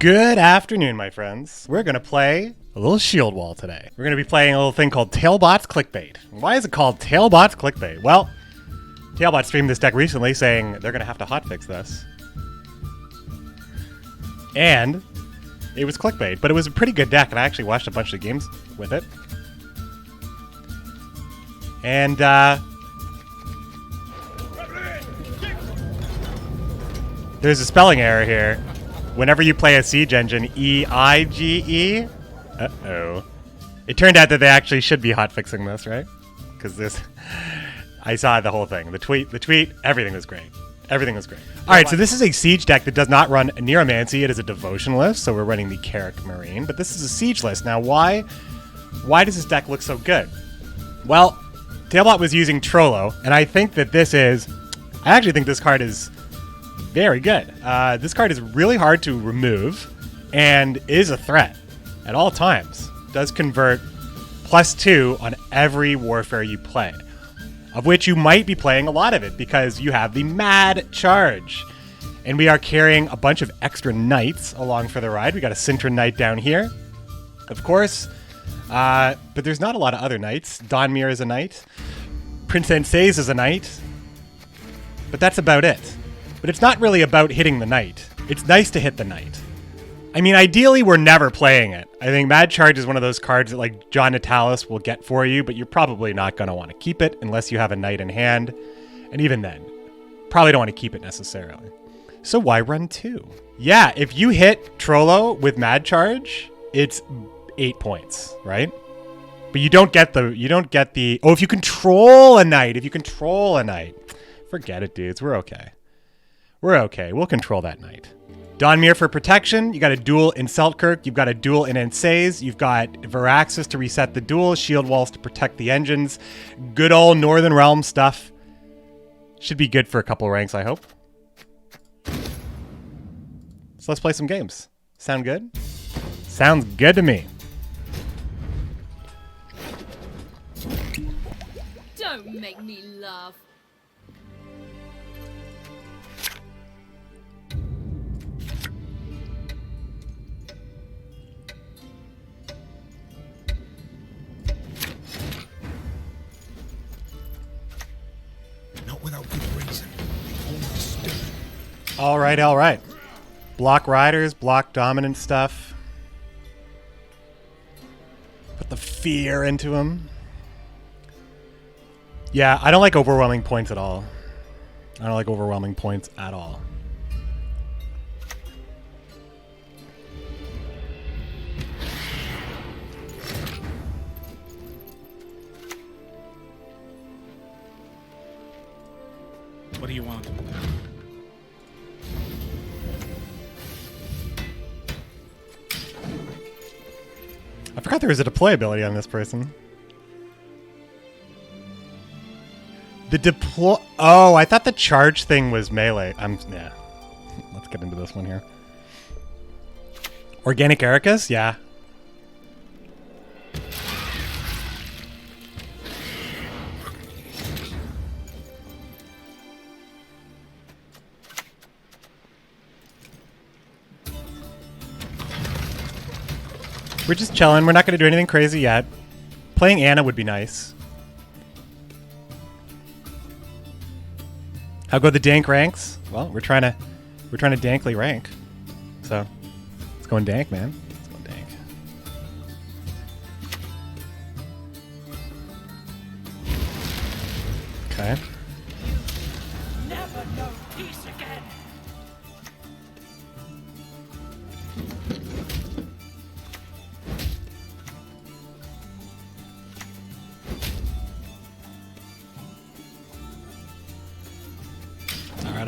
Good afternoon, my friends. We're going to play a little Shieldwall today. We're going to be playing a little thing called Tailbot's Clickbait. Why is it called Tailbot's Clickbait? Well, Tailbot streamed this deck recently saying they're going to have to hotfix this. And it was clickbait, but it was a pretty good deck, and I actually watched a bunch of games with it. And, there's a spelling error here. Whenever you play a siege engine, E-I-G-E. Uh-oh. It turned out that they actually should be hotfixing this, right? Because this... I saw the whole thing. The tweet, everything was great. Everything was great. All right, so this is a siege deck that does not run Neuromancy. It is a devotion list, so we're running the Carrick Marine. But this is a siege list. Now, why does this deck look so good? Well, Tailbot was using Trollololo, and I think that this is... I actually think this card is very good. This card is really hard to remove and is a threat at all times. Does convert +2 on every warfare you play, of which you might be playing a lot of it because you have the Mad Charge. And we are carrying a bunch of extra knights along for the ride. We got a Sintra Knight down here, of course. But there's not a lot of other knights. Donmir is a knight. Prince Ensei's is a knight. But that's about it. But it's not really about hitting the knight. It's nice to hit the knight. I mean, ideally, we're never playing it. I think Mad Charge is one of those cards that, like, John Natalis will get for you, but you're probably not going to want to keep it unless you have a knight in hand. And even then, probably don't want to keep it necessarily. So why run 2? Yeah, if you hit Trollololo with Mad Charge, it's 8 points, right? But you don't get the, oh, if you control a knight, forget it, dudes. We're okay. We're okay. We'll control that knight. Donmir for protection. You got a duel in Seltkirk. You've got a duel in Ensei's. You've got Varaxis to reset the duel. Shield walls to protect the engines. Good old Northern Realm stuff. Should be good for a couple ranks, I hope. So let's play some games. Sound good? Sounds good to me. Don't make me laugh. Without good reason. All right. Block riders, block dominant stuff. Put the fear into them. Yeah, I don't like overwhelming points at all. What do you want? I forgot there was a deploy ability on this person. The deploy... Oh, I thought the charge thing was melee. Yeah. Let's get into this one here. Organic Ericus? Yeah. We're just chilling. We're not going to do anything crazy yet. Playing Anna would be nice. How go the dank ranks? Well, we're trying to dankly rank. So, it's going dank, man. It's going dank. Okay. Never know peace again.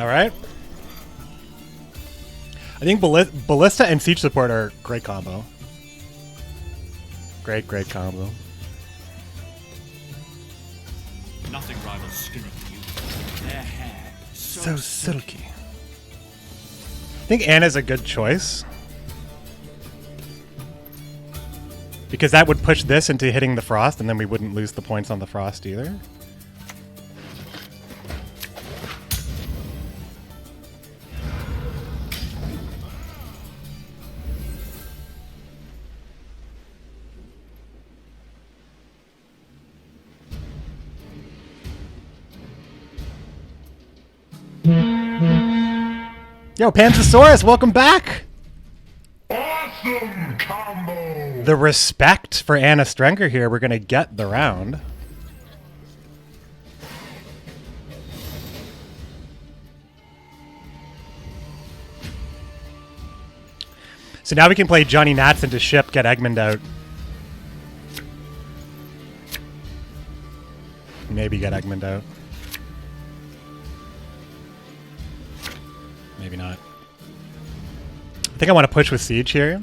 All right. I think Ballista and Siege Support are a great combo. Great combo. Nothing rivals skinning you. Their hair So silky. I think Anna's a good choice. Because that would push this into hitting the Frost, and then we wouldn't lose the points on the Frost either. Yo, Panzasaurus, welcome back! Awesome combo! The respect for Anna Strenker here. We're going to get the round. So now we can play Johnny Nats into ship, get Eggman out. Maybe get Eggman out. Maybe not. I think I want to push with Siege here.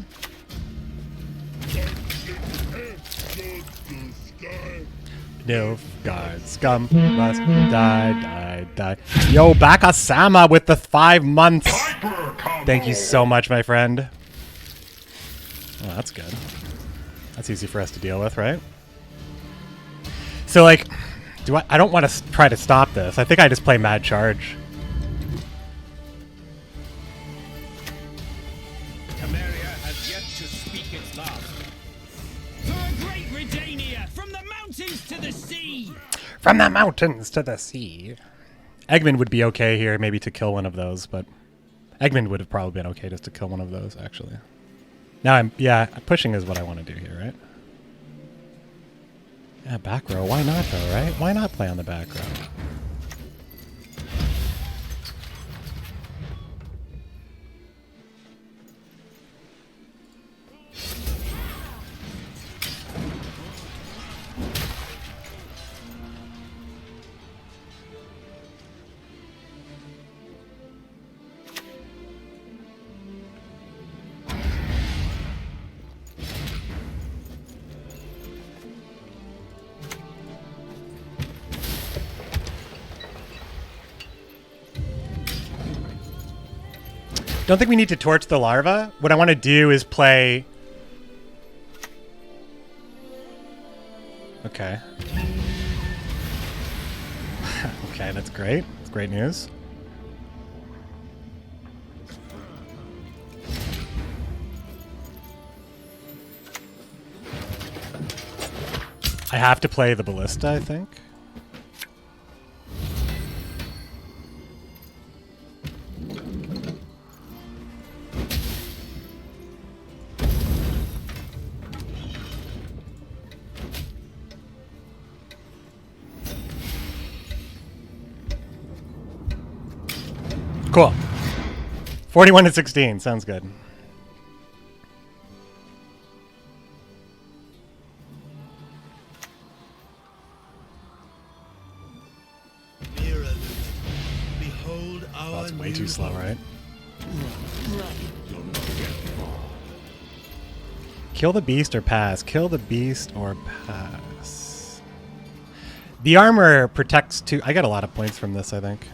No, God, scum must die. Yo, Bakasama with the 5 months. Thank you so much, my friend. Oh, that's good. That's easy for us to deal with, right? So, like, I don't want to try to stop this. I think I just play Mad Charge. Cameria has yet to speak its last. For a great Redania, from the mountains to the sea! From the mountains to the sea. Eggman would be okay here, maybe to kill one of those, but Eggman would have probably been okay just to kill one of those, actually. Now pushing is what I want to do here, right? Yeah, back row. Why not, though, right? Why not play on the back row? Don't think we need to torch the larva. What I want to do is play... Okay. Okay, that's great. That's great news. I have to play the ballista, I think. Cool. 41 to 16. Sounds good. Behold our That's way too slow, right? Kill the beast or pass. Kill the beast or pass. The armor protects two. I got a lot of points from this, I think.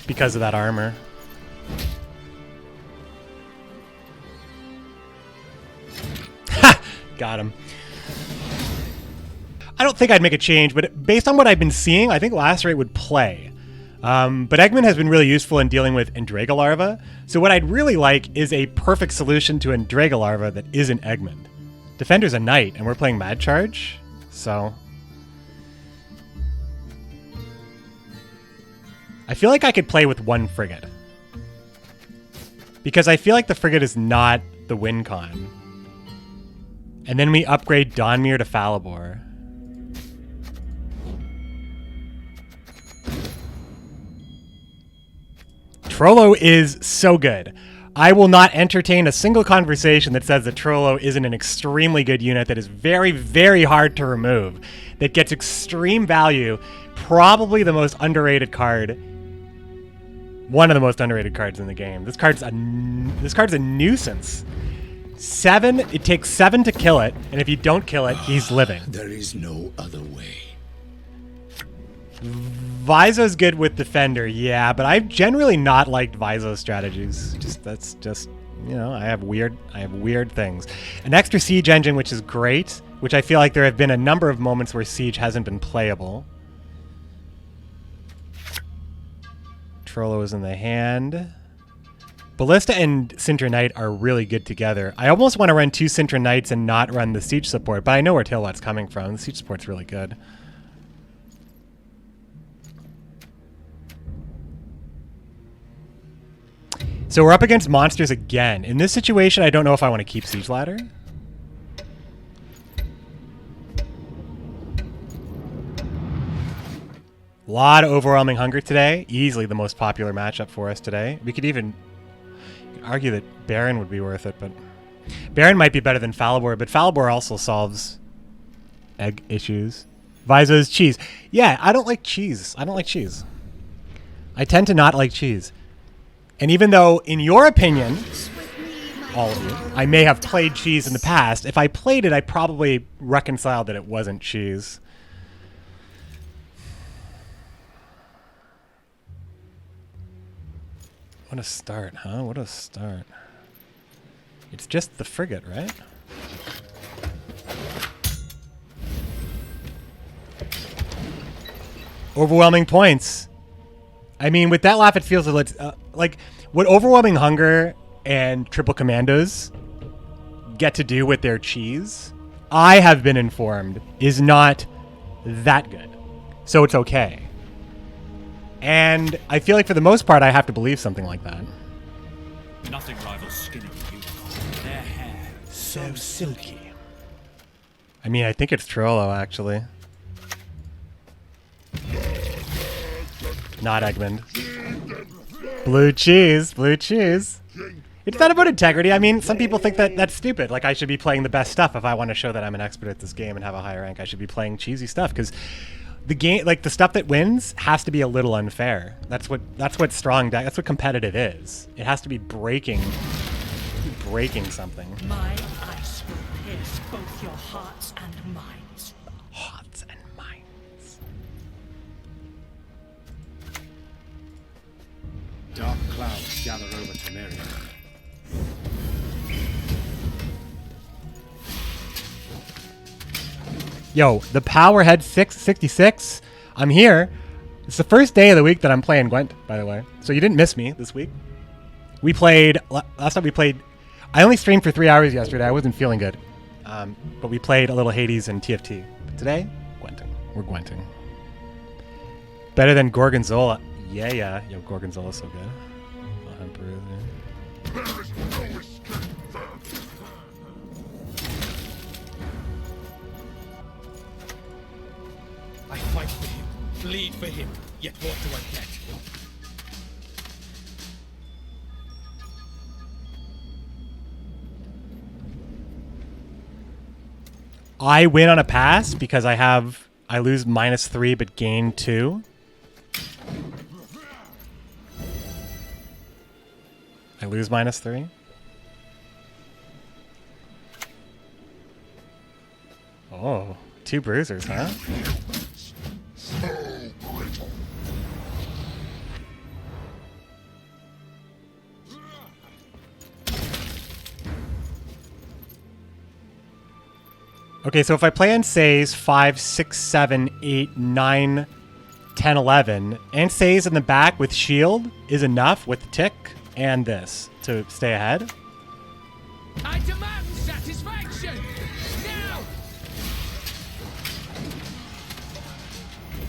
Because of that armor. Ha! Got him. I don't think I'd make a change, but based on what I've been seeing, I think Lacerate would play. But Eggman has been really useful in dealing with Endrega Larva. So what I'd really like is a perfect solution to Endrega Larva that isn't Eggman. Defender's a knight, and we're playing Mad Charge, so... I feel like I could play with one Frigate. Because I feel like the Frigate is not the win con. And then we upgrade Donmir to Falibor. Trollo is so good. I will not entertain a single conversation that says that Trollo isn't an extremely good unit that is very, very hard to remove. That gets extreme value. Probably the most underrated card. One of the most underrated cards in the game. This card's a nuisance. 7, it takes 7 to kill it, and if you don't kill it, he's living. There is no other way. Vizo's good with Defender, yeah, but I've generally not liked Vizo's strategies. That's just, you know, I have weird things. An extra Siege engine, which is great, which I feel like there have been a number of moments where Siege hasn't been playable. Trollo is in the hand. Ballista and Sintra Knight are really good together. I almost want to run 2 Sintra Knights and not run the Siege support, but I know where Tailbot's coming from. The Siege support's really good. So we're up against monsters again. In this situation, I don't know if I want to keep Siege Ladder. A lot of overwhelming hunger today. Easily the most popular matchup for us today. We could even argue that Baron would be worth it, but Baron might be better than Falibor, but Falibor also solves egg issues. Vizo's cheese. Yeah, I don't like cheese. I don't like cheese. I tend to not like cheese. And even though, in your opinion, all of you, I may have played cheese in the past, if I played it, I probably reconciled that it wasn't cheese. What a start, huh? What a start. It's just the Frigate, right? Overwhelming points. I mean, with that laugh, it feels like what Overwhelming Hunger and Triple Commandos get to do with their cheese, I have been informed, is not that good. So it's okay. And I feel like for the most part, I have to believe something like that. Nothing rivals skinning you. Their hair So silky. I mean, I think it's Trollololo, actually. Not Eggman. Blue cheese, blue cheese. It's not about integrity. I mean, some people think that that's stupid. Like, I should be playing the best stuff if I want to show that I'm an expert at this game and have a high rank. I should be playing cheesy stuff because the game, like the stuff that wins, has to be a little unfair. That's what strong. That's what competitive is. It has to be breaking something. My ice will pierce both your hearts and minds. Hearts and minds. Dark clouds gather over Donmir. Yo, the Powerhead 666. I'm here. It's the first day of the week that I'm playing Gwent, by the way. So you didn't miss me this week. We played, last time we played, I only streamed for 3 hours yesterday. I wasn't feeling good. But we played a little Hades and TFT. Today, Gwenting. We're Gwenting. Better than Gorgonzola. Yeah. Yo, Gorgonzola's so good. I fight for him, bleed for him, yet what do I get? I win on a pass because I lose -3 but gain 2. I lose -3. Oh, 2 bruisers, huh? Okay, so if I play Ansay's 5, 6, 7, 8, 9, 10, 11, Ansay's in the back with shield is enough with tick and this to stay ahead. I demand satisfaction! Now!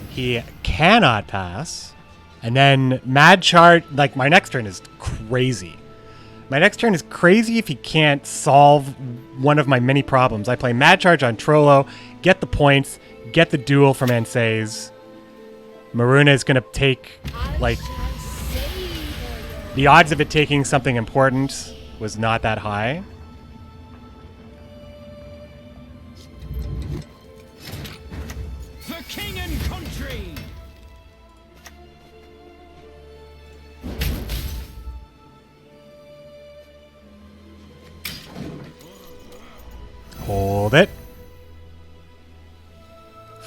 He cannot pass. And then Mad Chart, like my next turn is crazy. My next turn is crazy if he can't solve one of my many problems. I play Mad Charge on Trollololo, get the points, get the duel from Ansay's. Maruna is going to take, like, the odds of it taking something important was not that high. For king and country! Hold it.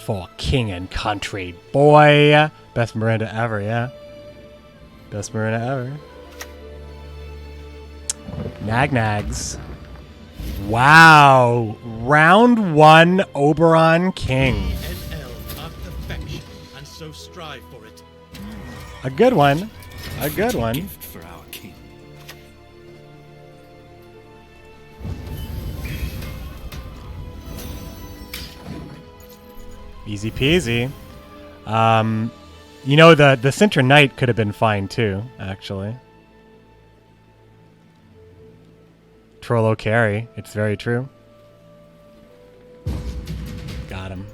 For king and country, boy. Best Miranda ever, yeah. Best Miranda ever. Nags. Wow. Round 1, Oberon King. NL are perfection, and so strive for it. A good one. A good one. gift for our king. Easy peasy. You know, the Sintra Knight could have been fine too, actually. Trollo carry. It's very true. Got him.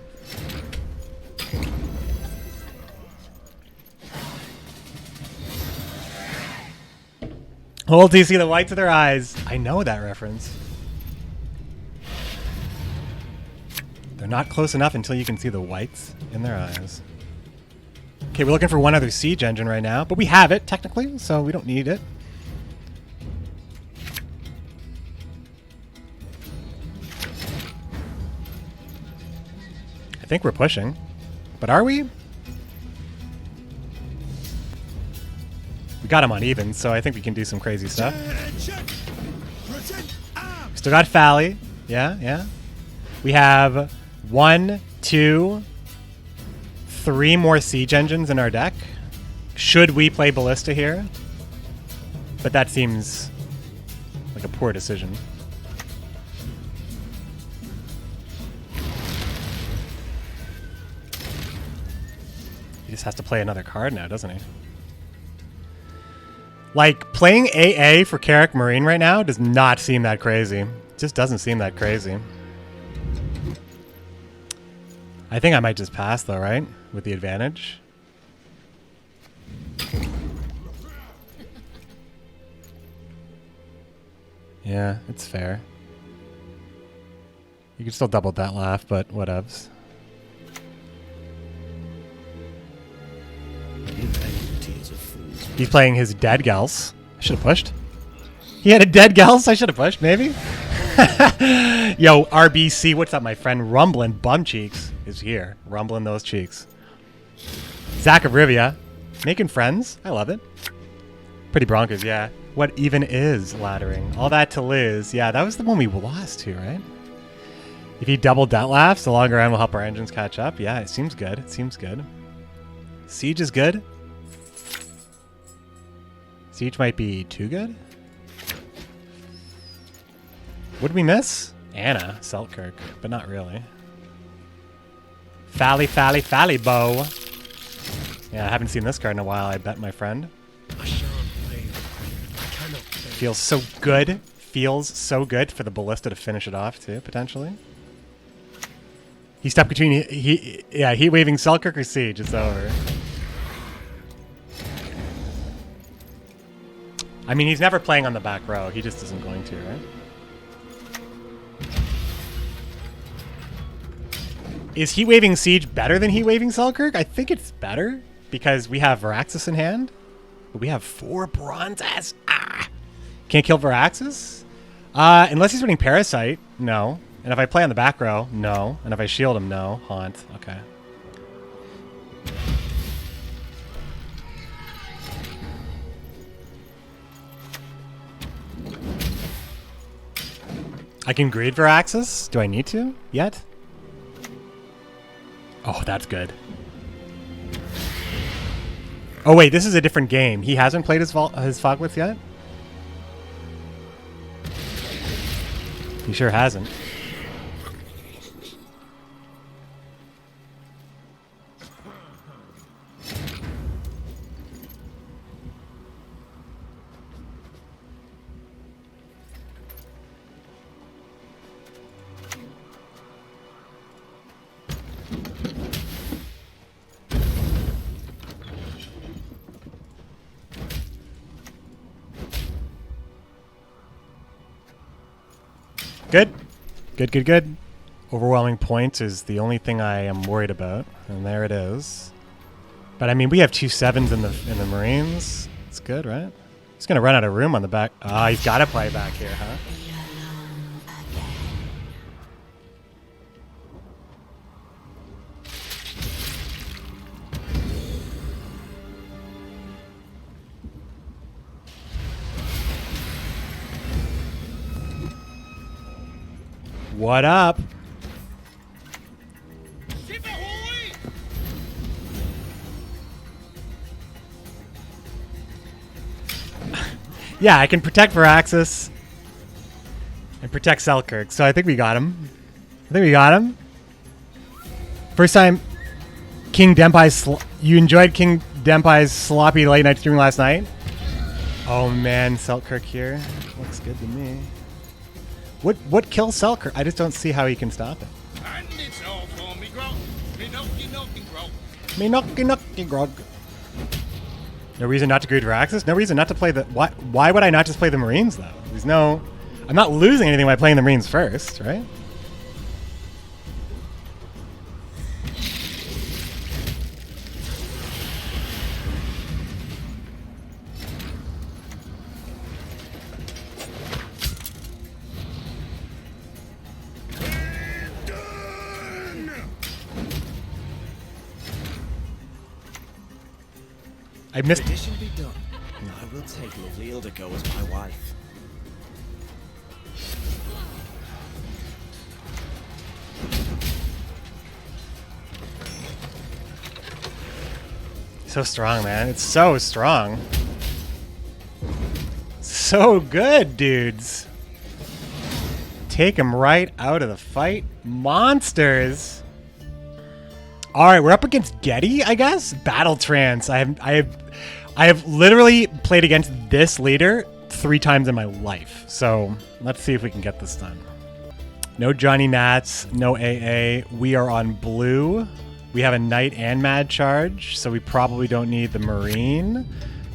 Hold till you see the whites of their eyes. I know that reference. They're not close enough until you can see the whites in their eyes. Okay, we're looking for one other siege engine right now, but we have it, technically, so we don't need it. I think we're pushing. But are we? We got him on even, so I think we can do some crazy stuff. Still got Fally. Yeah, yeah. We have 1, 2, 3 more siege engines in our deck. Should we play Ballista here? But that seems like a poor decision. He just has to play another card now, doesn't he? Like, playing AA for Carrick Marine right now does not seem that crazy. It just doesn't seem that crazy. I think I might just pass, though, right? With the advantage. Yeah, it's fair. You can still double that laugh, but whatevs. He's playing his dead Gals. I should have pushed. He had a dead Gals. I should have pushed, maybe. Yo, RBC, what's up, my friend? Rumbling Bum Cheeks is here. Rumbling those cheeks. Zach of Rivia. Making friends. I love it. Pretty Broncos, yeah. What even is laddering? All that to Liz. Yeah, that was the one we lost to, right? If he doubled that laughs, the longer end will help our engines catch up. Yeah, it seems good. It seems good. Siege is good. Siege might be too good. What did we miss? Anna, Selkirk, but not really. Falibor. Yeah, I haven't seen this card in a while, I bet, my friend. Feels so good. Feels so good for the Ballista to finish it off, too, potentially. He's stuck between, heat waving Selkirk or Siege. It's over. I mean, he's never playing on the back row. He just isn't going to, right? Is Heat Waving Siege better than Heat Waving Selkirk? I think it's better because we have Veraxis in hand. But we have 4 bronzes. Ah! Can't kill Veraxis? Unless he's running Parasite, no. And if I play on the back row, no. And if I shield him, no. Haunt, okay. I can greed Veraxis? Do I need to yet? Oh, that's good. Oh wait, this is a different game. He hasn't played his Fogwith yet? He sure hasn't. Good. Good, good, good. Overwhelming points is the only thing I am worried about. And there it is. But I mean, we have 2 7s in the Marines. It's good, right? He's going to run out of room on the back. Ah, he's got to play back here, huh? What up? Yeah, I can protect Veraxis and protect Selkirk, so I think we got him. First time King Dempai's... You enjoyed King Dempai's sloppy late night stream last night? Oh man, Selkirk here. Looks good to me. What kills Selkirk? I just don't see how he can stop it. And it's all for me grog. Me knocky grog. Me knocky grog. No reason not to greed for Axis? No reason not to play the... Why would I not just play the Marines, though? There's no... I'm not losing anything by playing the Marines first, right? I missed... Tradition be done. I will take lovely Ildiko as my wife. So strong, man. It's so strong. So good, dudes. Take him right out of the fight. Monsters. All right, we're up against Getty, I guess. Battle Trance. I have literally played against this leader 3 times in my life. So let's see if we can get this done. No Johnny Nats, no AA. We are on blue. We have a Knight and Mad Charge, so we probably don't need the Marine.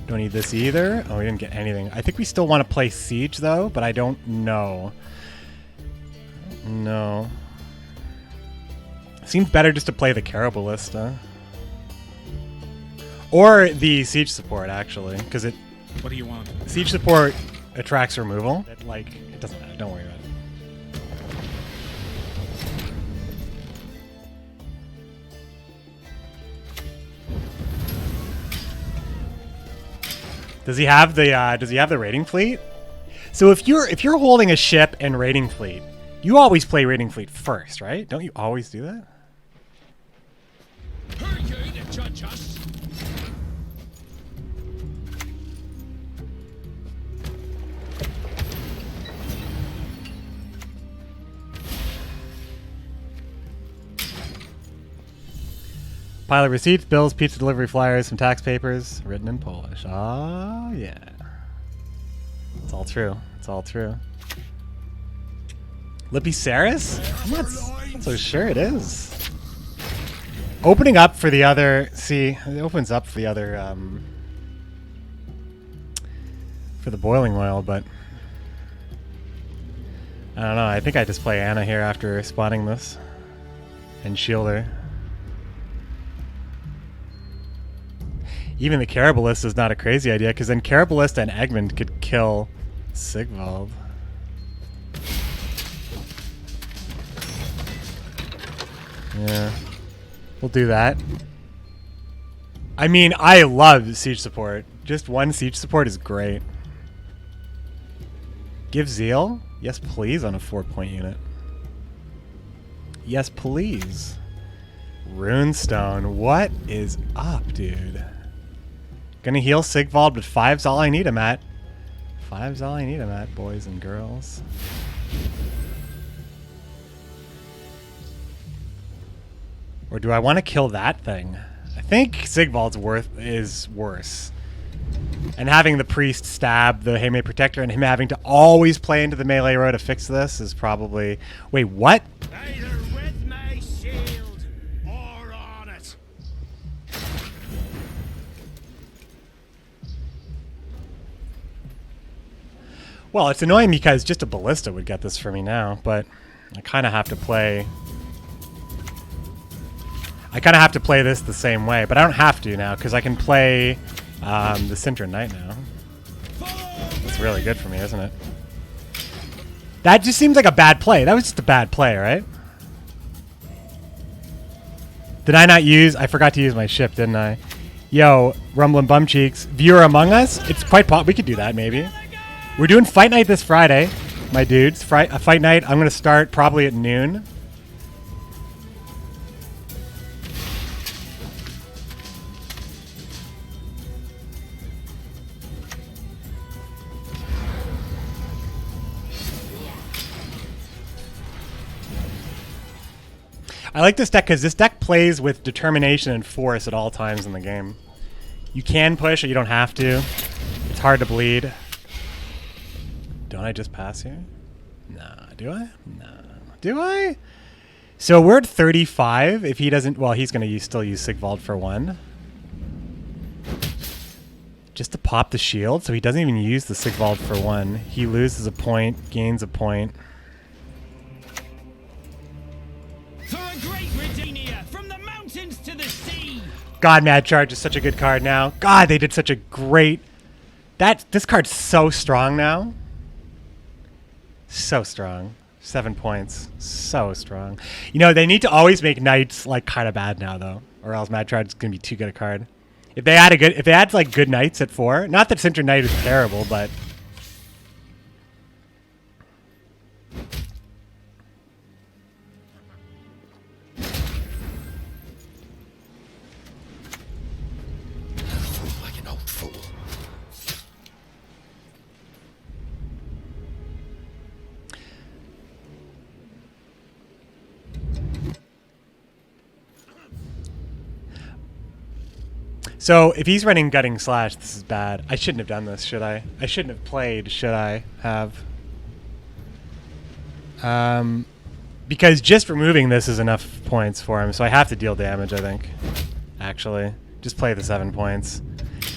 Don't need this either. Oh, we didn't get anything. I think we still want to play Siege, though, but I don't know. No. Seems better just to play the Carabalista. Or the Siege support, actually, because it... What do you want? Siege support attracts removal. It doesn't matter. Don't worry about it. Does he have the raiding fleet? So if you're holding a ship and raiding fleet, you always play raiding fleet first, right? Don't you always do that? Who are you to judge us? Pile of receipts, bills, pizza delivery flyers, some tax papers, written in Polish. Oh, yeah. It's all true. It's all true. Lippy Saris? I'm not so sure it is. Opening up for the other... See, it opens up for the other... for the boiling oil, but... I don't know. I think I just play Anna here after spawning this. And shield her. Even the Carabalista is not a crazy idea, because then Carabalista and Egmont could kill Sigvald. Yeah. We'll do that. I mean, I love siege support. Just one siege support is great. Give Zeal? Yes, please, on a 4-point unit. Yes, please. Runestone. What is up, dude? Gonna heal Sigvald, but 5's all I need him at. 5's all I need him at, boys and girls. Or do I want to kill that thing? I think Sigvald's is worse. And having the priest stab the Haymay Protector and him having to always play into the melee row to fix this is probably... Wait, what? Either with my shield or on it. Well, it's annoying because just a ballista would get this for me now, but I kind of have to play... this the same way, but I don't have to now because I can play the Sintra Knight now. It's really good for me, isn't it? That just seems like a bad play. That was just a bad play, right? Did I not use... I forgot to use my ship, didn't I? Yo, Rumblin' Bumcheeks. Viewer Among Us? It's quite we could do that, maybe. We're doing Fight Night this Friday, my dudes. Fight Night, I'm going to start probably at noon. I like this deck because this deck plays with determination and force at all times in the game. You can push or you don't have to. It's hard to bleed. Don't I just pass here? Nah, do I? Nah. Do I? So we're at 35. If he doesn't, well, he's going to still use Sigvald for 1. Just to pop the shield, so he doesn't even use the Sigvald for 1. He loses a point, gains a point. For a great Redania, from the mountains to the sea. God, Mad Charge is such a good card now. God, they did such a great... This card's so strong now. So strong. 7 points. So strong. You know, they need to always make Knights like kind of bad now though, or else Mad Charge is gonna be too good a card. If they add like good Knights at 4, not that Sintra Knight is terrible, but Like an old fool. so if he's running Gutting Slash, this is bad. I shouldn't have done this, should I? I shouldn't have played, should I have? Because just removing this is enough points for him, so I have to deal damage, I think. Actually. Just play the 7 points.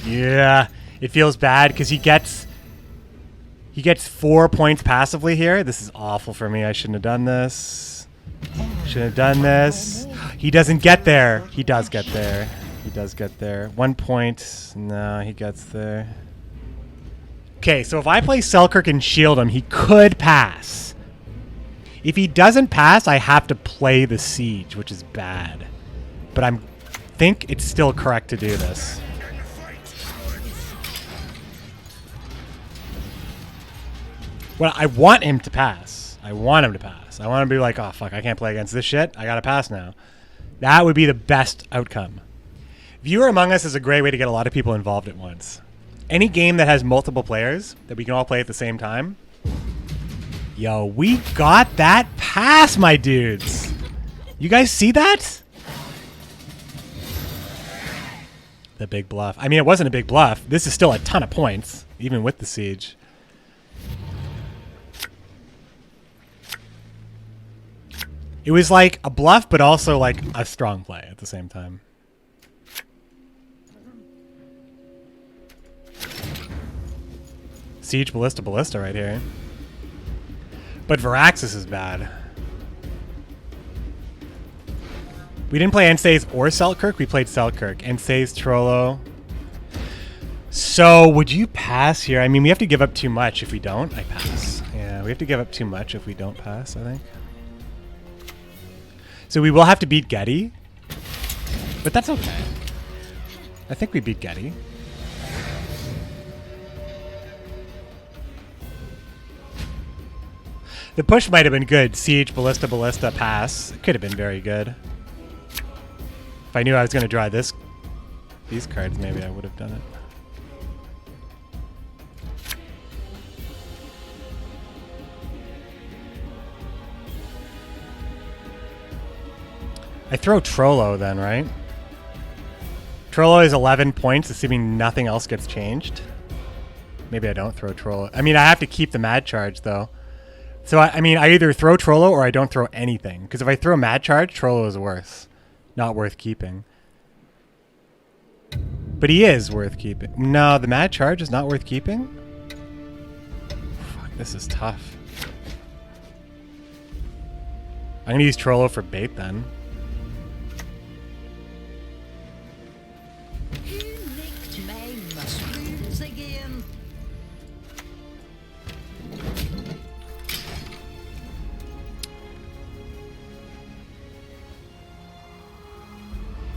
Yeah, it feels bad because he gets 4 points passively here. This is awful for me. I shouldn't have done this. Shouldn't have done this. He doesn't get there. He does get there. He does get there. 1 point. No, he gets there. Okay, so if I play Selkirk and shield him, he could pass. If he doesn't pass, I have to play the siege, which is bad. But I think it's still correct to do this. Well, I want him to pass. I want him to pass. I want him to be like, oh, fuck, I can't play against this shit. I gotta pass now. That would be the best outcome. Viewer Among Us is a great way to get a lot of people involved at once. Any game that has multiple players that we can all play at the same time. Yo, we got that pass, my dudes. You guys see that? The big bluff. I mean, it wasn't a big bluff. This is still a ton of points, even with the siege. It was like a bluff, but also like a strong play at the same time. Siege Ballista right here. But Varaxis is bad. We didn't play Ensays or Selkirk. We played Selkirk. Ensays, Trollo. So would you pass here? I mean, we have to give up too much if we don't. I pass. Yeah, we have to give up too much if we don't pass, I think. So we will have to beat Getty. But that's okay. I think we beat Getty. The push might have been good. Siege, Ballista, pass. It could have been very good. If I knew I was going to draw these cards, maybe I would have done it. I throw Trollo then, right? Trollo is 11 points, assuming nothing else gets changed. Maybe I don't throw Trollo. I mean, I have to keep the Mad Charge, though. So, I mean, I either throw Trollo or I don't throw anything. Because if I throw Mad Charge, Trollo is worse. Not worth keeping. But he is worth keeping. No, the Mad Charge is not worth keeping? Fuck, this is tough. I'm going to use Trollo for bait, then. Who licked my mushrooms again?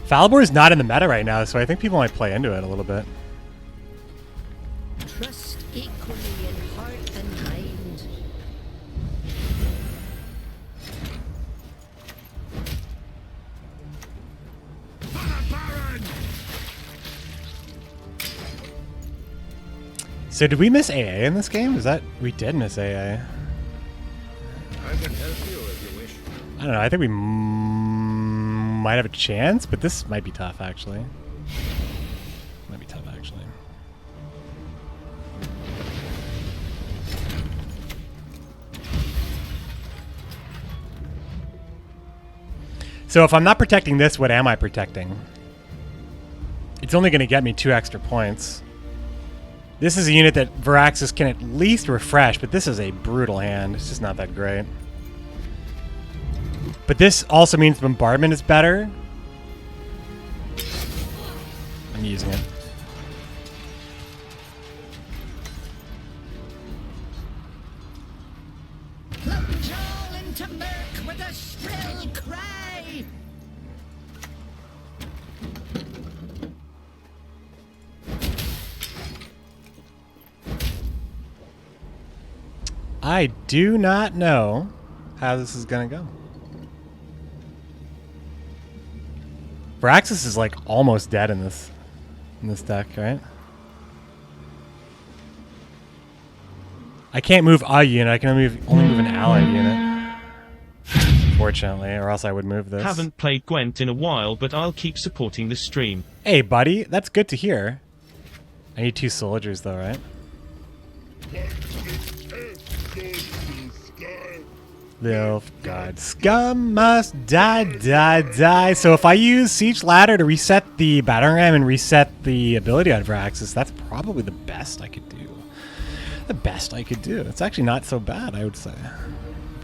Falibor is not in the meta right now, so I think people might play into it a little bit. Trust equally in heart and mind. So did we miss AA in this game? Is that... We did miss AA. I can help you if you wish. I don't know. I think we might have a chance, but this might be tough, actually. Might be tough, actually. So if I'm not protecting this, what am I protecting? It's only going to get me 2 extra points. This is a unit that Viraxis can at least refresh, but this is a brutal hand. It's just not that great. But this also means bombardment is better. I'm using it. Plunge all into murk with a shrill cry. I do not know how this is going to go. Viraxis is like almost dead in this deck, right? I can't move a unit. I can only move an ally unit. Fortunately, or else I would move this. Haven't played Gwent in a while, but I'll keep supporting the stream. Hey, buddy. That's good to hear. I need 2 soldiers, though, right? Little god scum must die, die, die. So if I use Siege Ladder to reset the battering ram and reset the ability on Viraxis, that's probably the best I could do. The best I could do. It's actually not so bad, I would say.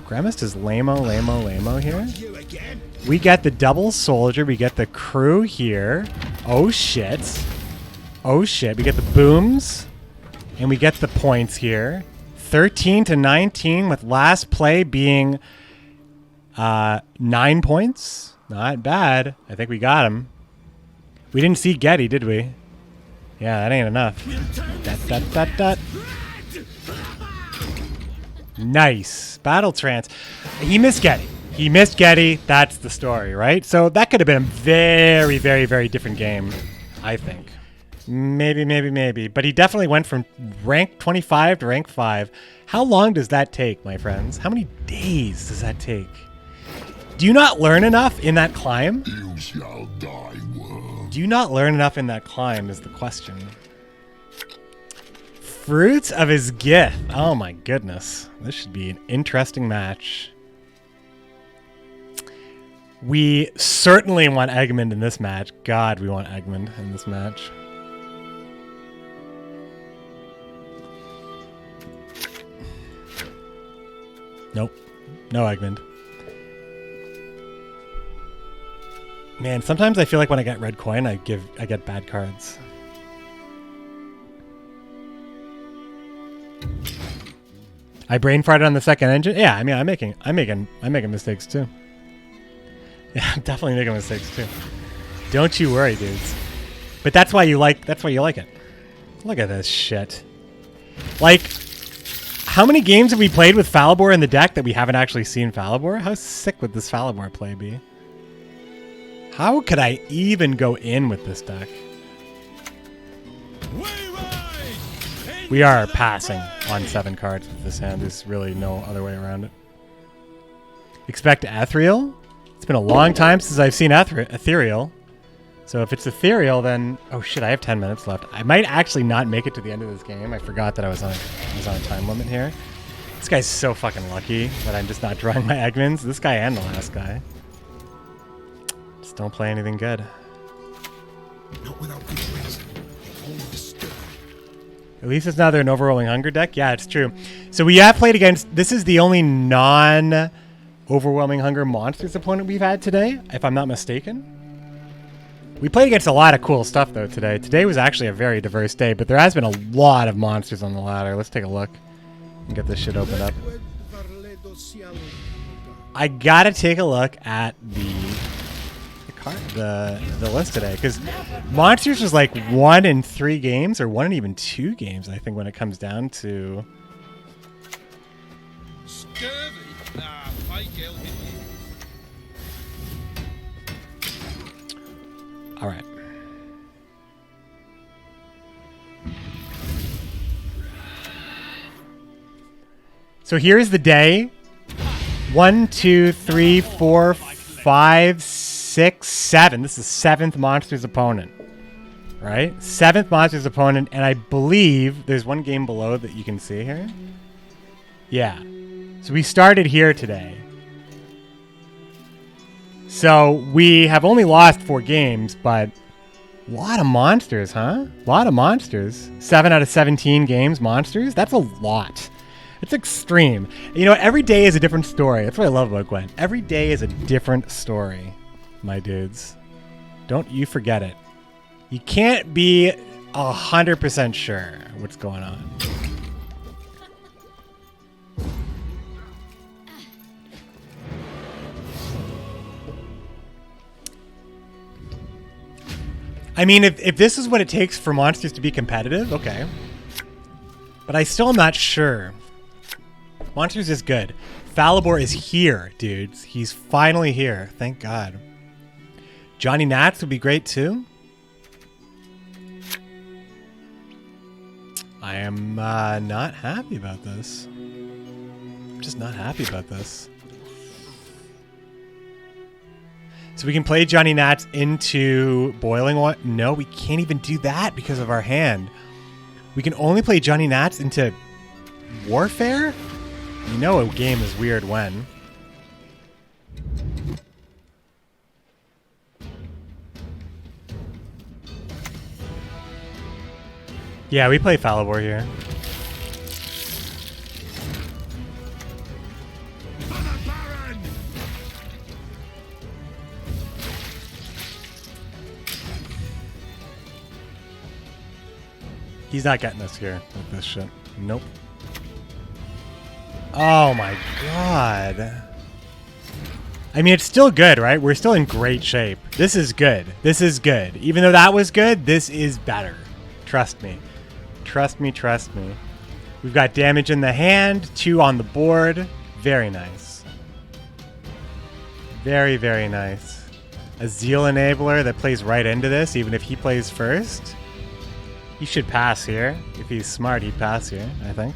Gremist is lame-o, lame-o, lame-o here. We get the double soldier. We get the crew here. Oh, shit. Oh, shit. We get the booms. And we get the points here. 13 to 19 with last play being 9 points. Not bad. I think we got him. We didn't see Getty, did we? Yeah, that ain't enough. Dot. Nice. Battle trance. He missed Getty. He missed Getty. That's the story, right? So that could have been a very, very, very different game, I think. Maybe. But he definitely went from rank 25 to rank 5. How long does that take, my friends? How many days does that take? Do you not learn enough in that climb? You shall die, worm. Do you not learn enough in that climb is the question. Fruits of his gift. Oh my goodness. This should be an interesting match. We certainly want Eggman in this match. God, we want Eggman in this match. Nope. No Eggman. Man, sometimes I feel like when I get red coin, I get bad cards. I brain farted on the second engine. Yeah, I mean, I'm making mistakes too. Yeah, I'm definitely making mistakes too. Don't you worry, dudes. But that's why you like it. Look at this shit. Like, how many games have we played with Falibor in the deck that we haven't actually seen Falibor? How sick would this Falibor play be? How could I even go in with this deck? We are passing on 7 cards with this hand. There's really no other way around it. Expect Ethereal? It's been a long time since I've seen Ethereal. So if it's Ethereal, then... Oh shit, I have 10 minutes left. I might actually not make it to the end of this game. I forgot that I was on a time limit here. This guy's so fucking lucky that I'm just not drawing my Eggmans. This guy and the last guy. Just don't play anything good. Not without good reason. At least it's not an overwhelming hunger deck. Yeah, it's true. So we have played against... This is the only non-overwhelming hunger monsters opponent we've had today, if I'm not mistaken. We played against a lot of cool stuff, though, today. Today was actually a very diverse day, but there has been a lot of monsters on the ladder. Let's take a look and get this shit opened up. I gotta take a look at the list today, because monsters was like 1 in 3 games, or 1 in even 2 games, I think, when it comes down to... All right. So here's the day. 1, 2, 3, 4, 5, 6, 7. This is 7th monster's opponent. Right? 7th monster's opponent, and I believe there's 1 game below that you can see here. Yeah. So we started here today. So we have only lost 4 games, but a lot of monsters, huh? A lot of monsters. 7 out of 17 games, monsters? That's a lot. It's extreme. You know, every day is a different story. That's what I love about Gwent. Every day is a different story, my dudes. Don't you forget it. You can't be 100% sure what's going on. I mean, if this is what it takes for monsters to be competitive, okay. But I still am not sure. Monsters is good. Falibor is here, dudes. He's finally here. Thank God. Johnny Nats would be great too. I am not happy about this. I'm just not happy about this. So we can play Johnny Nats into boiling water. No, we can't even do that because of our hand. We can only play Johnny Nats into warfare? You know a game is weird when. Yeah, we play Falibor here. He's not getting us here with this shit. Nope. Oh my god. I mean, it's still good, right? We're still in great shape. This is good. This is good. Even though that was good, this is better. Trust me. Trust me, trust me. We've got damage in the hand, 2 on the board. Very nice. Very, very nice. A Zeal Enabler that plays right into this, even if he plays first. He should pass here. If he's smart, he'd pass here, I think.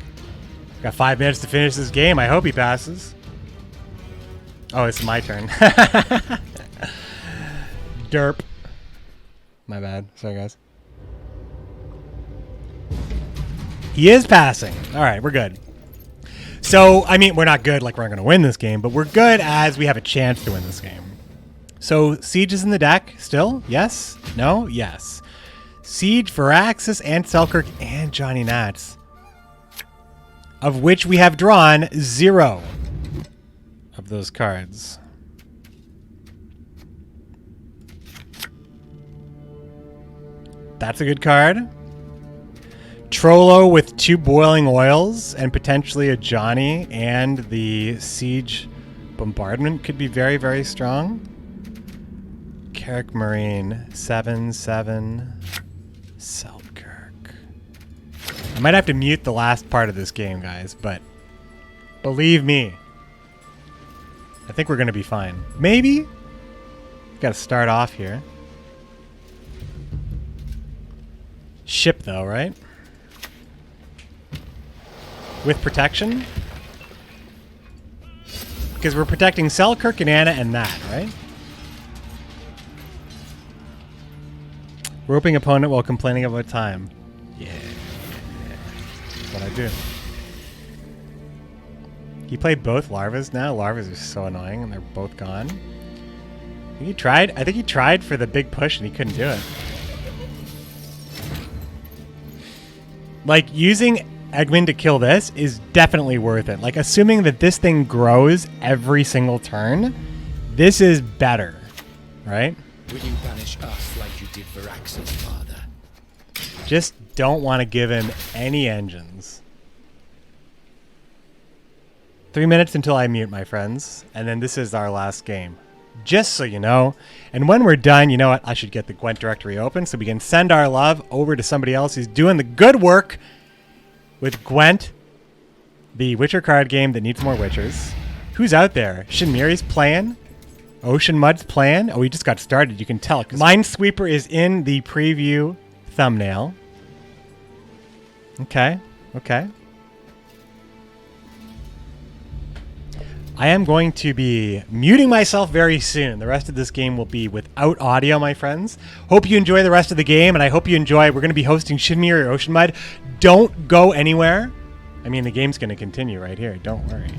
Got 5 minutes to finish this game. I hope he passes. Oh, it's my turn. Derp. My bad. Sorry, guys. He is passing. All right, we're good. So, I mean, we're not good like we're going to win this game, but we're good as we have a chance to win this game. So, Siege is in the deck still? Yes? No? Yes. Siege, Viraxis, and Selkirk, and Johnny Nats. Of which we have drawn 0 of those cards. That's a good card. Trollo with 2 boiling oils and potentially a Johnny and the Siege Bombardment could be very, very strong. Carrick Marine, 7/7. Selkirk. I might have to mute the last part of this game, guys, but believe me, I think we're going to be fine. Maybe. Got to start off here. Ship, though, right? With protection? Because we're protecting Selkirk and Anna and that, right? Roping opponent while complaining about time. Yeah. That's what I do. He played both Larvas now. Larvas are so annoying and they're both gone. I think he tried for the big push and he couldn't do it. Like, using Eggman to kill this is definitely worth it. Like, assuming that this thing grows every single turn, this is better, right? Will you banish us like you did Viraxis, father? Just don't want to give him any engines. 3 minutes until I mute, my friends. And then this is our last game. Just so you know. And when we're done, you know what? I should get the Gwent directory open so we can send our love over to somebody else who's doing the good work with Gwent, the Witcher card game that needs more Witchers. Who's out there? Shinmiri's playing. Ocean Mud's playing. Oh, he just got started. You can tell. Minesweeper is in the preview thumbnail. Okay. Okay. I am going to be muting myself very soon. The rest of this game will be without audio, my friends. Hope you enjoy the rest of the game, and I hope you enjoy. We're going to be hosting Shinmiri or Ocean Mud. Don't go anywhere. I mean, the game's going to continue right here. Don't worry.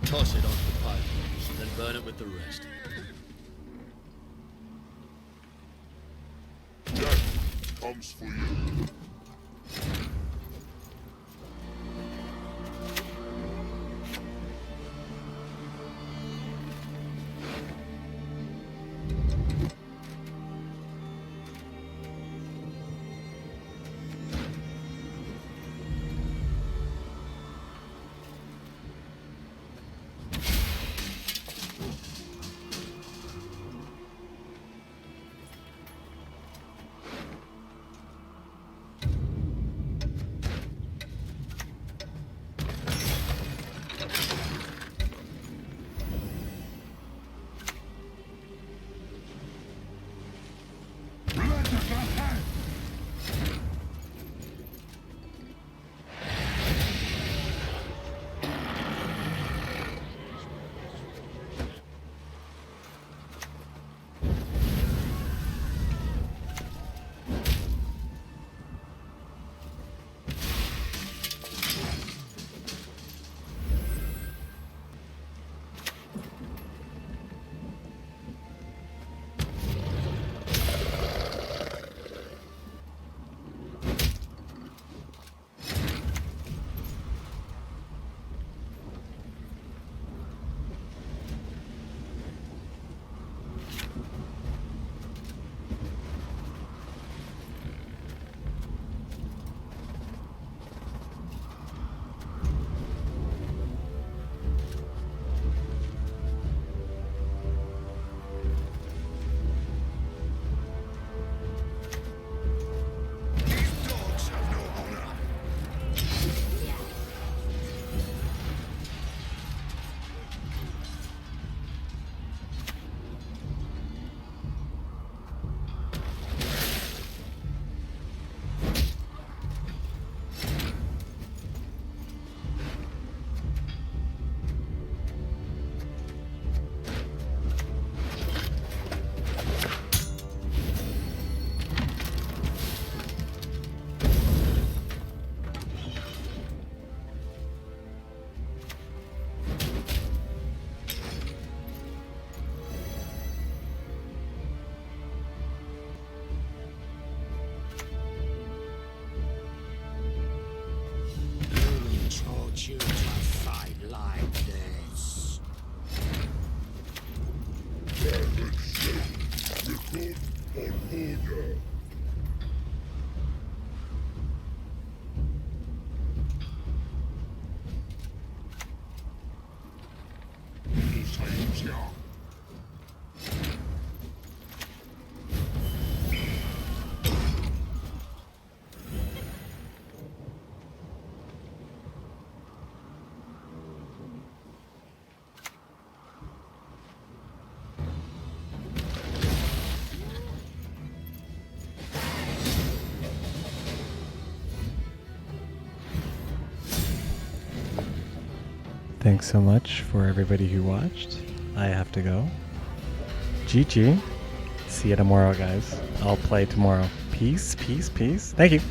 Toss it onto the pipe, then burn it with the rest. Death comes for you. You to fight like this. Record on order. Thanks so much for everybody who watched. I have to go. GG. See you tomorrow, guys. I'll play tomorrow. Peace, peace, peace. Thank you.